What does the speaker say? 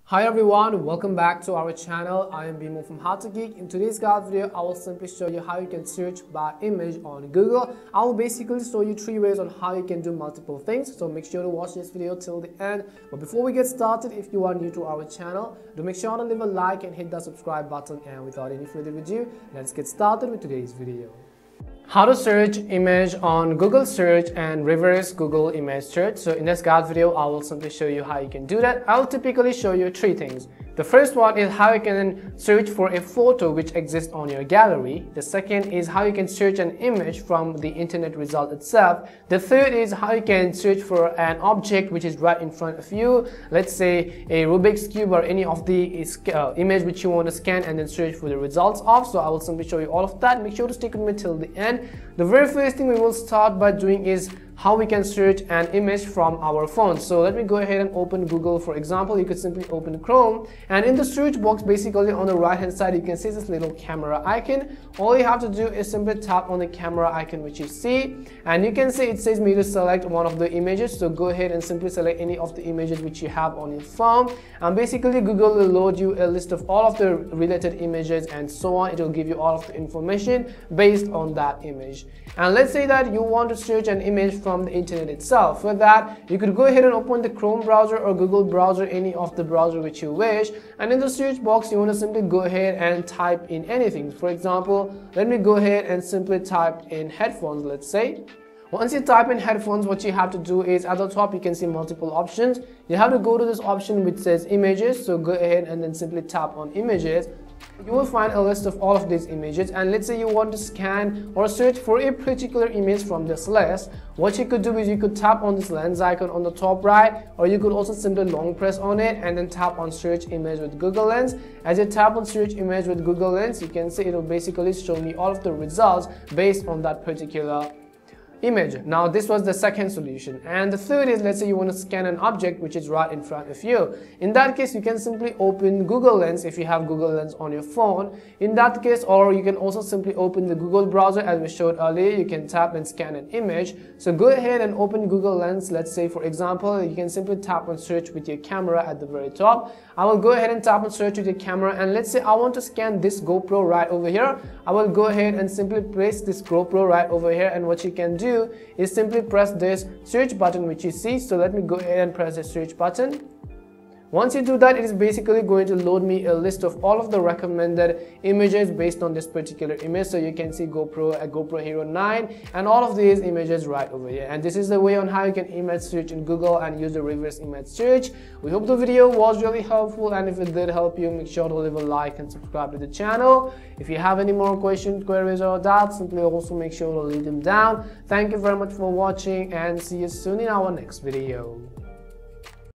Hi everyone, welcome back to our channel. I am Bimo from How to Geek. In today's guide video, I will simply show you how you can search by image on Google. I will basically show you 3 ways on how you can do multiple things. So make sure to watch this video till the end. But before we get started, if you are new to our channel, do make sure to leave a like and hit that subscribe button. And without any further ado, let's get started with today's video. How to search image on Google search and reverse Google image search. So in this guide video, I will simply show you how you can do that. I will typically show you 3 things. The first one is how you can search for a photo which exists on your gallery. The second is how you can search an image from the internet result itself. The third is how you can search for an object which is right in front of you. Let's say a Rubik's Cube or any of the image which you want to scan and then search for the results of. So I will simply show you all of that. Make sure to stick with me till the end. The very first thing we will start by doing is how we can search an image from our phone. So let me go ahead and open Google. For example, you could simply open Chrome, and in the search box, basically on the right hand side, you can see this little camera icon. All you have to do is simply tap on the camera icon which you see, and you can see it says me to select one of the images. So go ahead and simply select any of the images which you have on your phone, and basically Google will load you a list of all of the related images and so on. It will give you all of the information based on that image. And let's say that you want to search an image from the internet itself. For that, you could go ahead and open the Chrome browser or Google browser, any of the browser which you wish, and in the search box you want to simply go ahead and type in anything. For example, let me go ahead and simply type in headphones, let's say. Once you type in headphones, what you have to do is at the top you can see multiple options. You have to go to this option which says images, so go ahead and then simply tap on images. You will find a list of all of these images, and let's say you want to scan or search for a particular image from this list. What you could do is you could tap on this lens icon on the top right, or you could also simply long press on it and then tap on search image with Google Lens. As you tap on search image with Google Lens, you can see it will basically show me all of the results based on that particular image. Now this was the second solution, and the third is, let's say you want to scan an object which is right in front of you. In that case, you can simply open Google Lens if you have Google Lens on your phone. In that case, or you can also simply open the Google browser as we showed earlier. You can tap and scan an image. So go ahead and open Google Lens. Let's say for example, you can simply tap on search with your camera at the very top. I will go ahead and tap on search with your camera, and let's say I want to scan this GoPro right over here. I will go ahead and simply place this GoPro right over here, and what you can do is simply press this search button which you see. So let me go ahead and press the search button. Once you do that, it is basically going to load me a list of all of the recommended images based on this particular image. So you can see GoPro, a GoPro Hero 9 and all of these images right over here. And this is the way on how you can image search in Google and use the reverse image search. We hope the video was really helpful, and if it did help you, make sure to leave a like and subscribe to the channel. If you have any more questions, queries or doubts, simply also make sure to leave them down. Thank you very much for watching, and see you soon in our next video.